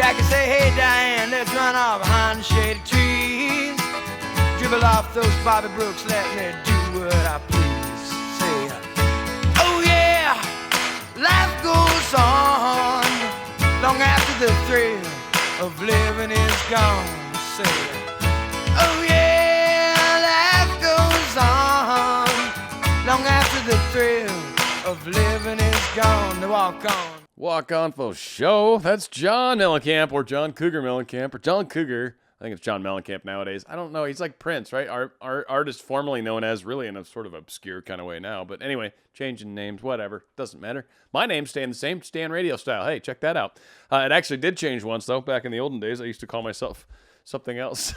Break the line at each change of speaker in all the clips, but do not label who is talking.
Jackie say, hey Diane, let's run off behind the shady trees. Dribble off those Bobby Brooks, let me do what I please. Say, oh yeah, life goes on long after the thrill of living is gone. Say, oh yeah, life goes on long after the thrill of living is gone. To walk on.
Walk on for show. That's John Mellencamp, or John Cougar Mellencamp, or John Cougar. I think it's John Mellencamp nowadays. I don't know. He's like Prince, right? Our artist formerly known as, really in a sort of obscure kind of way now. But anyway, changing names, whatever. Doesn't matter. My name's staying the same. Stay on RadioStyle. Hey, check that out. It actually did change once, though. Back in the olden days, I used to call myself something else.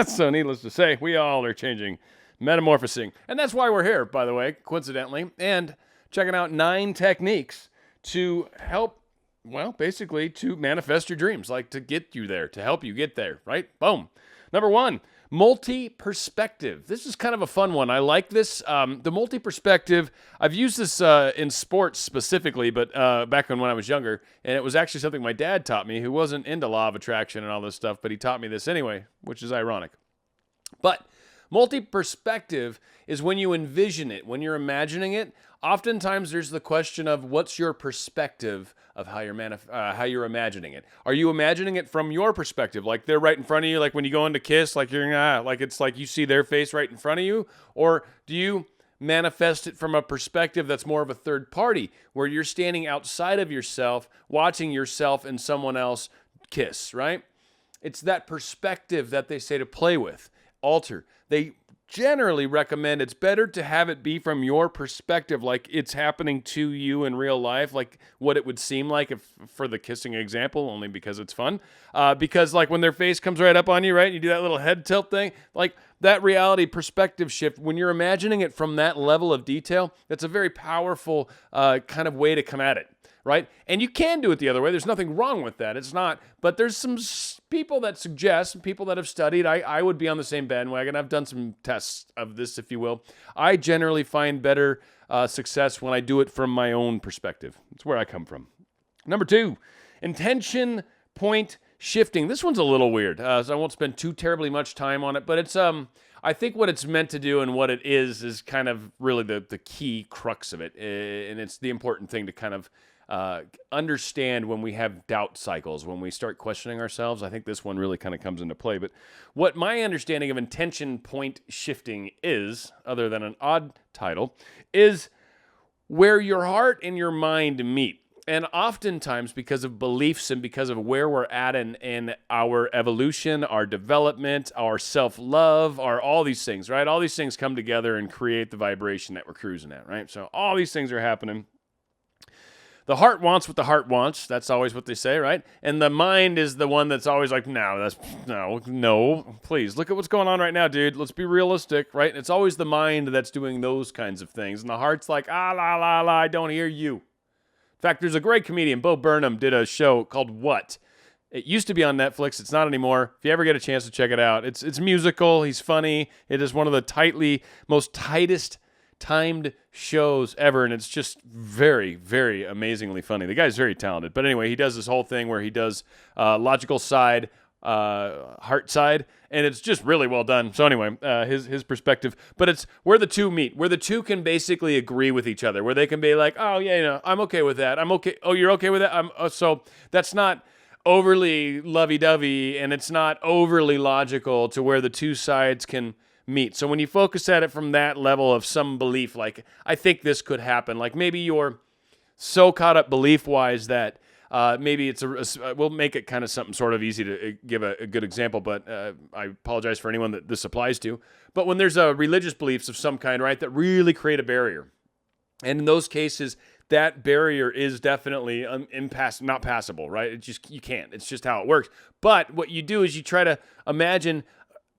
So needless to say, we all are changing, metamorphosing. And that's why we're here, by the way, coincidentally. And checking out 9 techniques to help, well, basically to manifest your dreams, like to get you there, to help you get there, right? Boom. Number 1, multi-perspective. This is kind of a fun one. I like this. The multi-perspective, I've used this in sports specifically, but back when I was younger, and it was actually something my dad taught me, who wasn't into law of attraction and all this stuff, but he taught me this anyway, which is ironic. But multi-perspective is when you envision it, when you're imagining it. Oftentimes there's the question of what's your perspective of how you're imagining it. Are you imagining it from your perspective, like they're right in front of you, like when you go in to kiss, like you're like it's like you see their face right in front of you? Or do you manifest it from a perspective that's more of a third party, where you're standing outside of yourself, watching yourself and someone else kiss, right? It's that perspective that they say to play with, alter. They generally recommend it's better to have it be from your perspective, like it's happening to you in real life, like what it would seem like if, for the kissing example, only because it's fun. Because like when their face comes right up on you, right, you do that little head tilt thing, like that reality perspective shift, when you're imagining it from that level of detail, that's a very powerful kind of way to come at it. Right? And you can do it the other way. There's nothing wrong with that. It's not. But there's some people that suggest, people that have studied, I would be on the same bandwagon. I've done some tests of this, if you will. I generally find better success when I do it from my own perspective. That's where I come from. Number 2, intention point shifting. This one's a little weird, so I won't spend too terribly much time on it. But it's I think what it's meant to do and what it is kind of really the key crux of it. And it's the important thing to kind of understand when we have doubt cycles, when we start questioning ourselves. I think this one really kind of comes into play. But what my understanding of intention point shifting is, other than an odd title, is where your heart and your mind meet. And oftentimes, because of beliefs and because of where we're at in our evolution, our development, our self-love, all these things, right? All these things come together and create the vibration that we're cruising at, right? So all these things are happening. The heart wants what the heart wants. That's always what they say, right? And the mind is the one that's always like, no, please. Look at what's going on right now, dude. Let's be realistic, right? And it's always the mind that's doing those kinds of things. And the heart's like, I don't hear you. In fact, there's a great comedian, Bo Burnham, did a show called What? It used to be on Netflix. It's not anymore. If you ever get a chance to check it out, it's musical. He's funny. It is one of the most tightest timed shows ever, and it's just very, very amazingly funny. The guy's very talented. But anyway, he does this whole thing where he does logical side, heart side, and it's just really well done. So anyway, his perspective, but it's where the two meet, where the two can basically agree with each other, where they can be like, oh yeah, I'm okay with that. I'm okay. Oh, you're okay with that? So that's not overly lovey-dovey, and it's not overly logical, to where the two sides can meet. So when you focus at it from that level of some belief, like, I think this could happen, like maybe you're so caught up belief-wise that maybe it's we'll make it kind of something sort of easy to give a good example, but I apologize for anyone that this applies to. But when there's religious beliefs of some kind, right, that really create a barrier. And in those cases, that barrier is definitely not passable, right? You can't. It's just how it works. But what you do is you try to imagine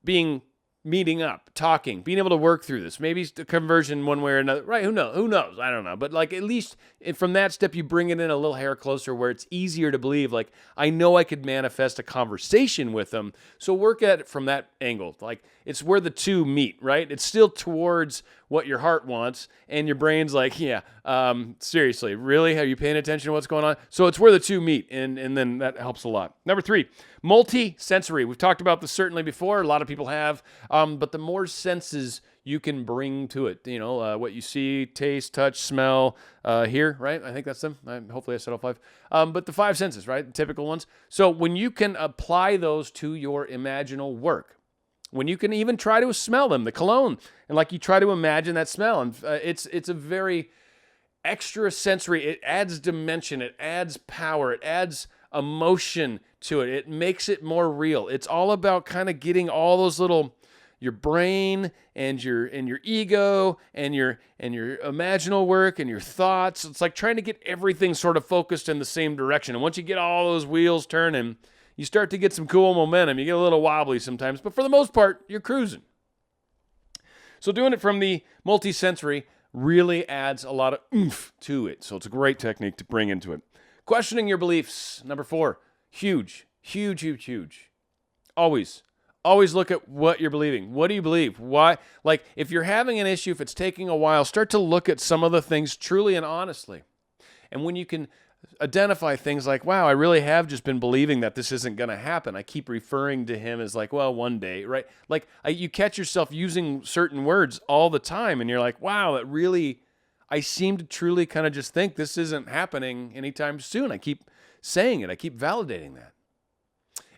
being meeting up, talking, being able to work through this. Maybe it's the conversion one way or another. Right, who knows? I don't know. But like at least from that step, you bring it in a little hair closer where it's easier to believe, like, I know I could manifest a conversation with them. So work at it from that angle. Like it's where the two meet, right? It's still towards what your heart wants, and your brain's like, yeah, seriously, really? Are you paying attention to what's going on? So it's where the two meet, and then that helps a lot. Number 3, multi-sensory. We've talked about this certainly before. A lot of people have, but the more senses you can bring to it, what you see, taste, touch, smell, hear, right? I think that's them. Hopefully I said all 5. But the 5 senses, right? The typical ones. So when you can apply those to your imaginal work, when you can even try to smell them, the cologne, and like you try to imagine that smell, and it's a very extra sensory. It adds dimension, it adds power, it adds emotion to it. It makes it more real. It's all about kind of getting all those little, your brain and your ego and your imaginal work and your thoughts. It's like trying to get everything sort of focused in the same direction. And once you get all those wheels turning, you start to get some cool momentum. You get a little wobbly sometimes, but for the most part, you're cruising. So doing it from the multisensory really adds a lot of oomph to it. So it's a great technique to bring into it. Questioning your beliefs. Number 4, huge. Always look at what you're believing. What do you believe? Why? Like if you're having an issue, if it's taking a while, start to look at some of the things truly and honestly. And when you can identify things like, wow, I really have just been believing that this isn't going to happen. I keep referring to him as like, well, one day, right? Like you catch yourself using certain words all the time and you're like, wow, it really, I seem to truly kind of just think this isn't happening anytime soon. I keep saying it. I keep validating that.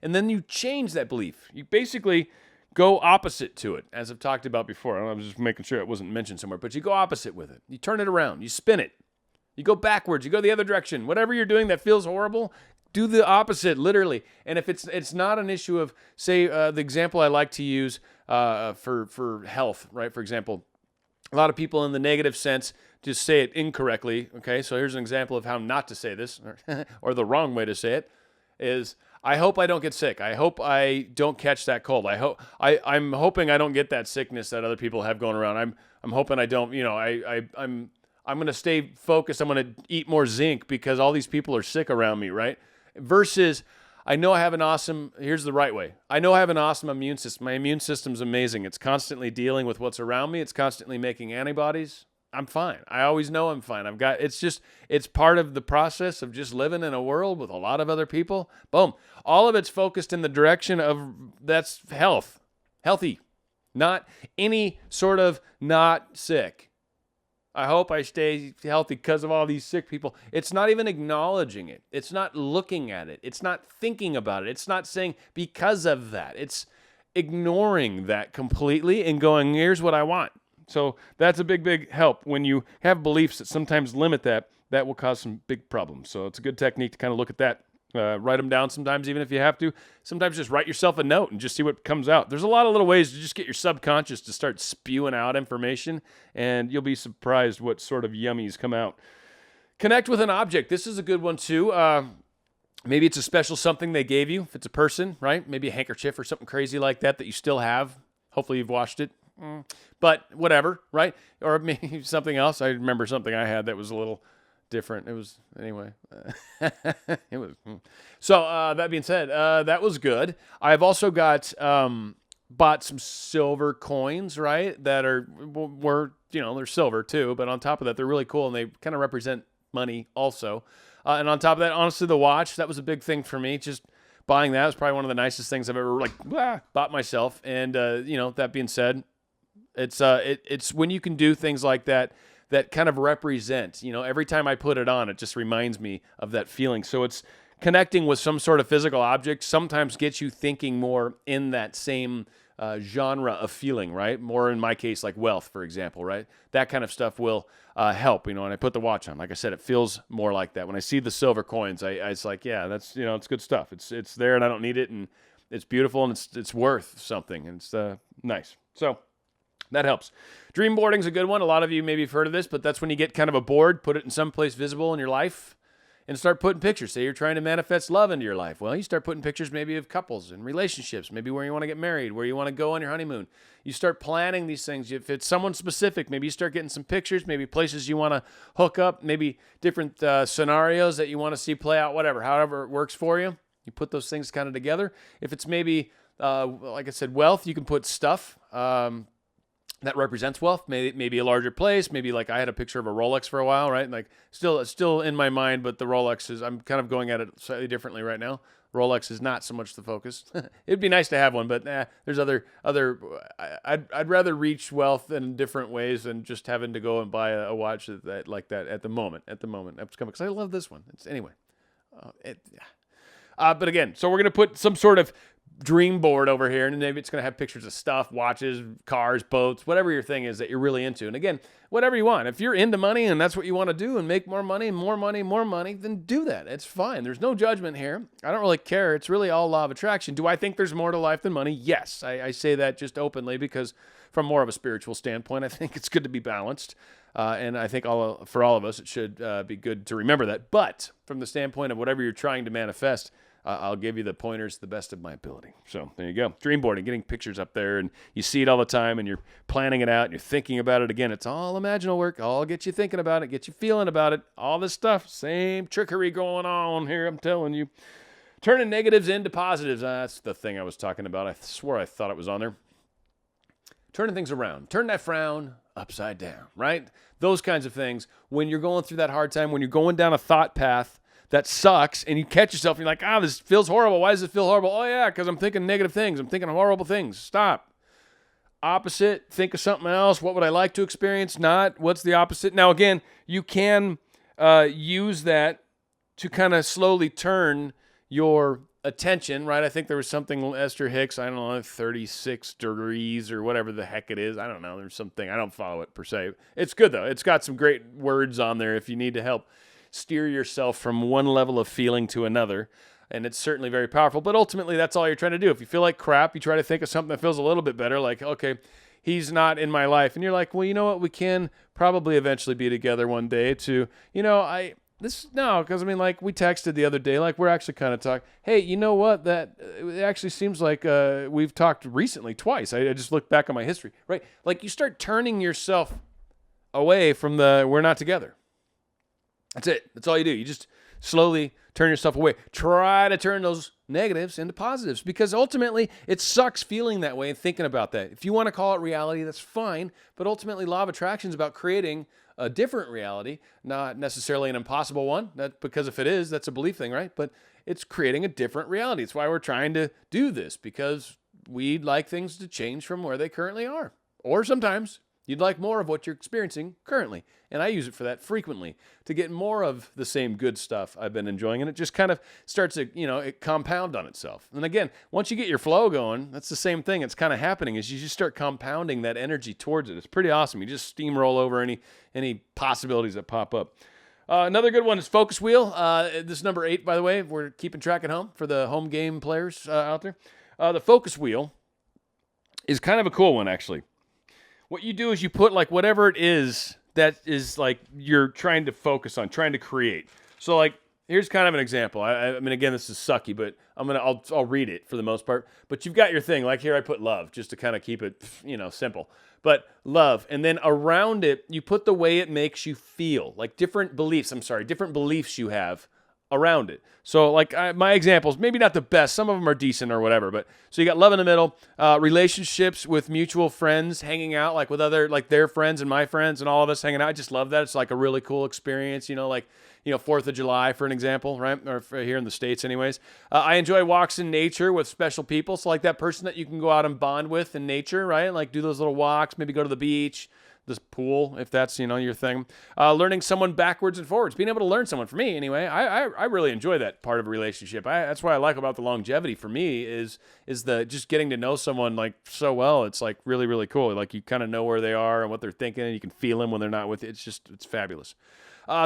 And then you change that belief. You basically go opposite to it, as I've talked about before. I was just making sure it wasn't mentioned somewhere, but you go opposite with it. You turn it around. You spin it. You go backwards. You go the other direction. Whatever you're doing that feels horrible, do the opposite, literally. And if it's not an issue of, say, the example I like to use for health, right? For example, a lot of people in the negative sense just say it incorrectly. Okay, so here's an example of how not to say this, or the wrong way to say it is, I hope I don't get sick. I hope I don't catch that cold. I'm hoping I don't get that sickness that other people have going around. I'm hoping I don't. I'm going to stay focused. I'm going to eat more zinc because all these people are sick around me, right? Versus, I know I have an awesome, here's the right way. I know I have an awesome immune system. My immune system's amazing. It's constantly dealing with what's around me. It's constantly making antibodies. I'm fine. I always know I'm fine. It's part of the process of just living in a world with a lot of other people. Boom. All of it's focused in the direction of that's healthy, not any sort of not sick. I hope I stay healthy because of all these sick people. It's not even acknowledging it. It's not looking at it. It's not thinking about it. It's not saying because of that. It's ignoring that completely and going, here's what I want. So that's a big, big help. When you have beliefs that sometimes limit that will cause some big problems. So it's a good technique to kind of look at that. Write them down sometimes, even if you have to. Sometimes just write yourself a note and just see what comes out. There's a lot of little ways to just get your subconscious to start spewing out information, and you'll be surprised what sort of yummies come out. Connect with an object. This is a good one, too. Maybe it's a special something they gave you. If it's a person, right? Maybe a handkerchief or something crazy like that you still have. Hopefully you've washed it. But whatever, right? Or maybe something else. I remember something I had that was a little different. It was, anyway. It was. So that being said, that was good. I've also got bought some silver coins, right? That were they're silver too, but on top of that, they're really cool and they kind of represent money also. And on top of that, honestly, the watch, that was a big thing for me. Just buying that was probably one of the nicest things I've ever bought myself. And that being said, it's when you can do things like that kind of represent, every time I put it on, it just reminds me of that feeling. So it's connecting with some sort of physical object sometimes gets you thinking more in that same genre of feeling, right? More in my case, like wealth, for example, right? That kind of stuff will help, when I put the watch on. Like I said, it feels more like that. When I see the silver coins, it's like, yeah, that's, it's good stuff. It's there and I don't need it, and it's beautiful and it's worth something, and it's nice. So that helps. Dream boarding's a good one. A lot of you maybe have heard of this, but that's when you get kind of a board, put it in some place visible in your life, and start putting pictures. Say you're trying to manifest love into your life. Well, you start putting pictures maybe of couples and relationships, maybe where you want to get married, where you want to go on your honeymoon. You start planning these things. If it's someone specific, maybe you start getting some pictures, maybe places you want to hook up, maybe different scenarios that you want to see play out, whatever, however it works for you. You put those things kind of together. If it's maybe, like I said, wealth, you can put stuff that represents wealth, maybe a larger place, maybe like I had a picture of a Rolex for a while, right? Like it's still in my mind, but the Rolex is, I'm kind of going at it slightly differently right now. Rolex is not so much the focus. It'd be nice to have one, but there's other. I'd rather reach wealth in different ways than just having to go and buy a watch like that at the moment. That's coming because I love this one. Anyway. But again, so we're gonna put some sort of dream board over here, and maybe it's going to have pictures of stuff, watches, cars, boats, whatever your thing is that you're really into. And again, whatever you want. If you're into money and that's what you want to do and make more money, then do that. It's fine. There's no judgment here. I don't really care. It's really all law of attraction. Do I think there's more to life than money? Yes. I say that just openly because from more of a spiritual standpoint, I think it's good to be balanced. And I think for all of us, it should be good to remember that. But from the standpoint of whatever you're trying to manifest, I'll give you the pointers to the best of my ability. So there you go. Dream boarding, getting pictures up there, and you see it all the time, and you're planning it out, and you're thinking about it again. It's all imaginal work. All get you thinking about it, get you feeling about it. All this stuff, same trickery going on here, I'm telling you. Turning negatives into positives. That's the thing I was talking about. I swore I thought it was on there. Turning things around. Turn that frown upside down, right? Those kinds of things. When you're going through that hard time, when you're going down a thought path that sucks, and you catch yourself, and you're like, this feels horrible. Why does it feel horrible? Oh, yeah, because I'm thinking negative things. I'm thinking horrible things. Stop. Opposite, think of something else. What would I like to experience? Not. What's the opposite? Now, again, you can use that to kind of slowly turn your attention, right? I think there was something, Esther Hicks, I don't know, 36 degrees or whatever the heck it is. I don't know. There's something. I don't follow it per se. It's good, though. It's got some great words on there if you need to help steer yourself from one level of feeling to another. And it's certainly very powerful. But ultimately, that's all you're trying to do. If you feel like crap, you try to think of something that feels a little bit better. Like, okay, he's not in my life. And you're like, well, you know what? We can probably eventually be together one day to, because I mean, like we texted the other day, like we're actually kind of talking, hey, you know what? That it actually seems like we've talked recently twice. I just looked back on my history, right? Like you start turning yourself away from we're not together. That's it. That's all you do. You just slowly turn yourself away. Try to turn those negatives into positives because ultimately it sucks feeling that way and thinking about that. If you want to call it reality, that's fine. But ultimately, law of attraction is about creating a different reality, not necessarily an impossible one. Because if it is, that's a belief thing, right? But it's creating a different reality. It's why we're trying to do this because we'd like things to change from where they currently are. Or sometimes you'd like more of what you're experiencing currently. And I use it for that frequently to get more of the same good stuff I've been enjoying. And it just kind of starts to, it compound on itself. And again, once you get your flow going, that's the same thing. It's kind of happening is you just start compounding that energy towards it. It's pretty awesome. You just steamroll over any possibilities that pop up. Another good one is Focus Wheel. This is number 8, by the way. We're keeping track at home for the home game players out there. The Focus Wheel is kind of a cool one, actually. What you do is you put like whatever it is that is like you're trying to focus on, trying to create. So like here's kind of an example. I mean, again, this is sucky, but I'll read it for the most part. But you've got your thing. Like here, I put love just to kind of keep it simple. But love, and then around it, you put the way it makes you feel, like different beliefs you have around it. So like my examples, maybe not the best. Some of them are decent or whatever. But so you got love in the middle, relationships with mutual friends, hanging out like with other, like their friends and my friends and all of us hanging out. I just love that. It's like a really cool experience, 4th of July, for an example, right? Or here in the States anyways. I enjoy walks in nature with special people. So like that person that you can go out and bond with in nature, right? Like do those little walks, maybe go to the beach, this pool, if that's, your thing. Learning someone backwards and forwards, being able to learn someone. For me, anyway, I really enjoy that part of a relationship. That's what I like about the longevity for me is the just getting to know someone like so well. It's like really, really cool. Like you kind of know where they are and what they're thinking, and you can feel them when they're not with you. It's fabulous.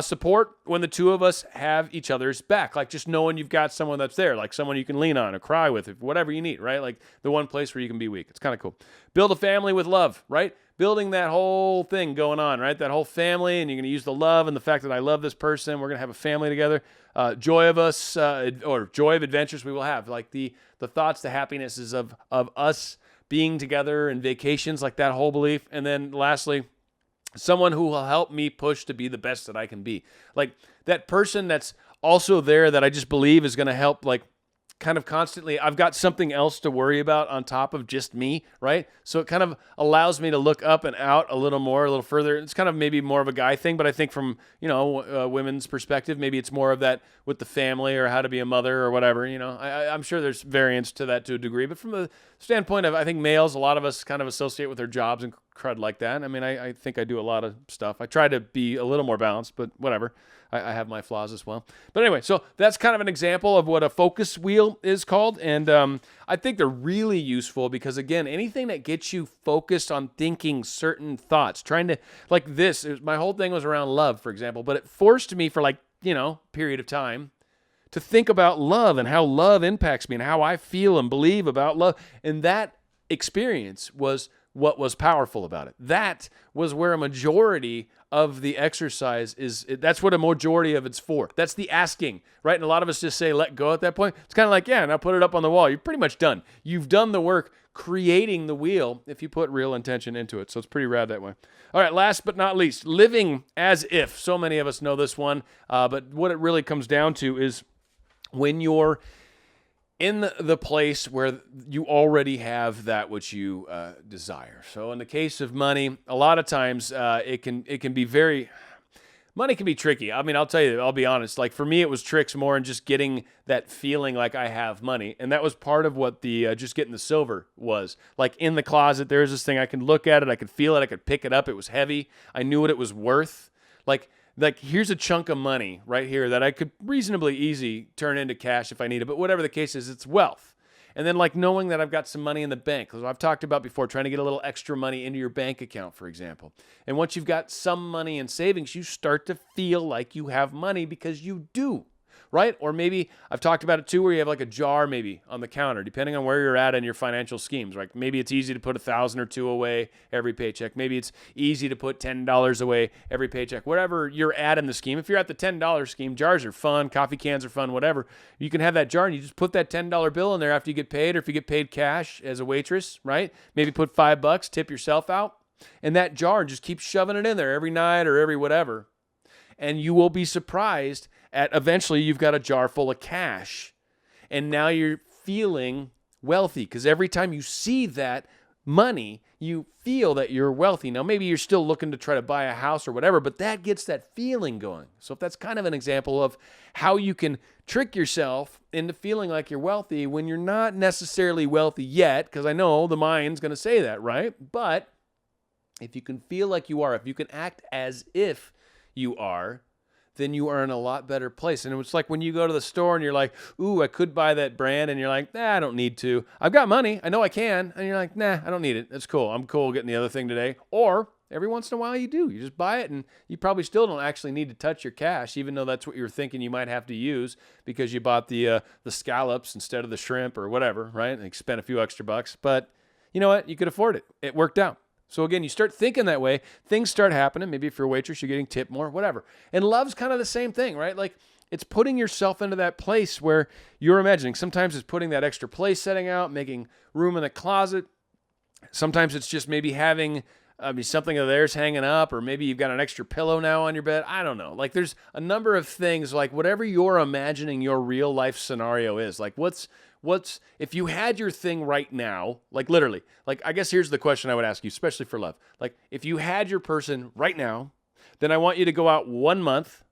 Support when the two of us have each other's back, like just knowing you've got someone that's there, like someone you can lean on or cry with, if whatever you need, right? Like the one place where you can be weak. It's kind of cool. Build a family with love, right? Building that whole thing going on, right? That whole family, and you're going to use the love and the fact that I love this person. We're going to have a family together. Joy of us, or joy of adventures we will have, like the thoughts, the happinesses of us being together and vacations, like that whole belief. And then lastly, someone who will help me push to be the best that I can be. Like that person that's also there that I just believe is going to help, like kind of constantly, I've got something else to worry about on top of just me, right? So it kind of allows me to look up and out a little more, a little further. It's kind of maybe more of a guy thing, but I think from, women's perspective, maybe it's more of that with the family or how to be a mother or whatever, I'm sure there's variance to that to a degree, but from the standpoint of, I think males, a lot of us kind of associate with their jobs and crud like that. I mean, I think I do a lot of stuff. I try to be a little more balanced, but whatever. I have my flaws as well. But anyway, so that's kind of an example of what a focus wheel is called. And I think they're really useful because, again, anything that gets you focused on thinking certain thoughts, trying to, like this, my whole thing was around love, for example, but it forced me for period of time to think about love and how love impacts me and how I feel and believe about love. And that experience was what was powerful about it. That was where a majority of the exercise is. That's what a majority of it's for. That's the asking, right? And a lot of us just say, let go at that point. It's kind of like, yeah, now put it up on the wall. You're pretty much done. You've done the work creating the wheel if you put real intention into it. So it's pretty rad that way. All right, last but not least, living as if. So many of us know this one, but what it really comes down to is when you're in the place where you already have that which you desire. So in the case of money, a lot of times it can be money can be tricky. I mean, I'll tell you, I'll be honest. Like for me, it was tricks more in just getting that feeling like I have money. And that was part of what the just getting the silver was. Like in the closet, there's this thing, I can look at it, I could feel it, I could pick it up. It was heavy. I knew what it was worth. Like here's a chunk of money right here that I could reasonably easy turn into cash if I need it. But whatever the case is, it's wealth. And then like knowing that I've got some money in the bank, because I've talked about before, trying to get a little extra money into your bank account, for example. And once you've got some money in savings, you start to feel like you have money because you do. Right? Or maybe I've talked about it too, where you have like a jar maybe on the counter, depending on where you're at in your financial schemes. Right? Maybe it's easy to put $1,000 or $2,000 away every paycheck. Maybe it's easy to put $10 away every paycheck. Whatever you're at in the scheme. If you're at the $10 scheme, jars are fun, coffee cans are fun, whatever. You can have that jar and you just put that $10 bill in there after you get paid, or if you get paid cash as a waitress, right? Maybe put $5, tip yourself out, and that jar just keeps shoving it in there every night or every whatever. And you will be surprised at eventually you've got a jar full of cash. And now you're feeling wealthy because every time you see that money, you feel that you're wealthy. Now, maybe you're still looking to try to buy a house or whatever, but that gets that feeling going. So if that's kind of an example of how you can trick yourself into feeling like you're wealthy when you're not necessarily wealthy yet, because I know the mind's going to say that, right? But if you can feel like you are, if you can act as if you are, then you are in a lot better place. And it's like when you go to the store and you're like, ooh, I could buy that brand. And you're like, nah, I don't need to. I've got money. I know I can. And you're like, nah, I don't need it. That's cool. I'm cool getting the other thing today. Or every once in a while you do. You just buy it and you probably still don't actually need to touch your cash, even though that's what you're thinking you might have to use because you bought the scallops instead of the shrimp or whatever, right? And you spent a few extra bucks. But you know what? You could afford it. It worked out. So again, you start thinking that way, things start happening. Maybe if you're a waitress, you're getting tipped more, whatever. And love's kind of the same thing, right? Like it's putting yourself into that place where you're imagining. Sometimes it's putting that extra place setting out, making room in the closet. Sometimes it's just maybe having something of theirs hanging up, or maybe you've got an extra pillow now on your bed. I don't know. Like there's a number of things, like whatever you're imagining your real life scenario is. Like what's if you had your thing right now, like literally, like I guess here's the question I would ask you, especially for love. Like if you had your person right now, then I want you to go out 1 month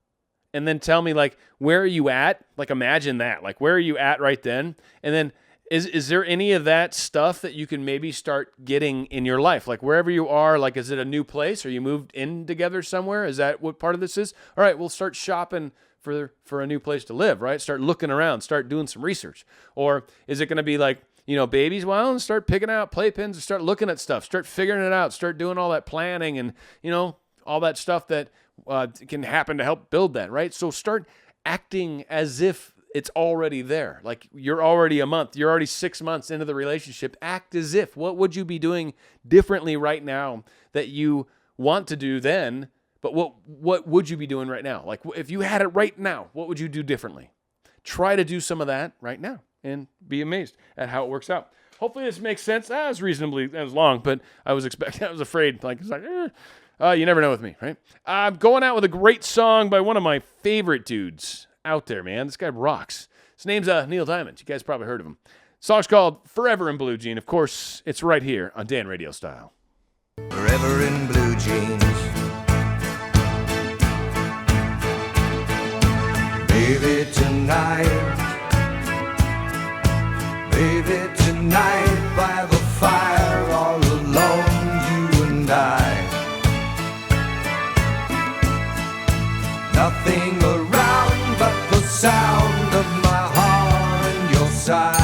and then tell me like, where are you at? Like imagine that, like where are you at right then? And then is there any of that stuff that you can maybe start getting in your life? Like wherever you are, like is it a new place or you moved in together somewhere? Is that what part of this is? All right, we'll start shopping for a new place to live, right? Start looking around, start doing some research. Or is it going to be like, babies? Well, start picking out playpens and start looking at stuff, start figuring it out, start doing all that planning and, all that stuff that can happen to help build that, right? So start acting as if it's already there. Like you're already a month, you're already 6 months into the relationship. Act as if. What would you be doing differently right now that you want to do then? But what would you be doing right now? Like if you had it right now, what would you do differently? Try to do some of that right now and be amazed at how it works out. Hopefully this makes sense. That was long, but I was afraid. You never know with me, right? I'm going out with a great song by one of my favorite dudes out there, man. This guy rocks. His name's Neil Diamond. You guys probably heard of him. The song's called Forever in Blue Jean. Of course, it's right here on Dan Radio Style.
Forever in blue jeans. Baby, tonight, by the fire, all alone, you and I. Nothing around but the sound of my heart and your sigh.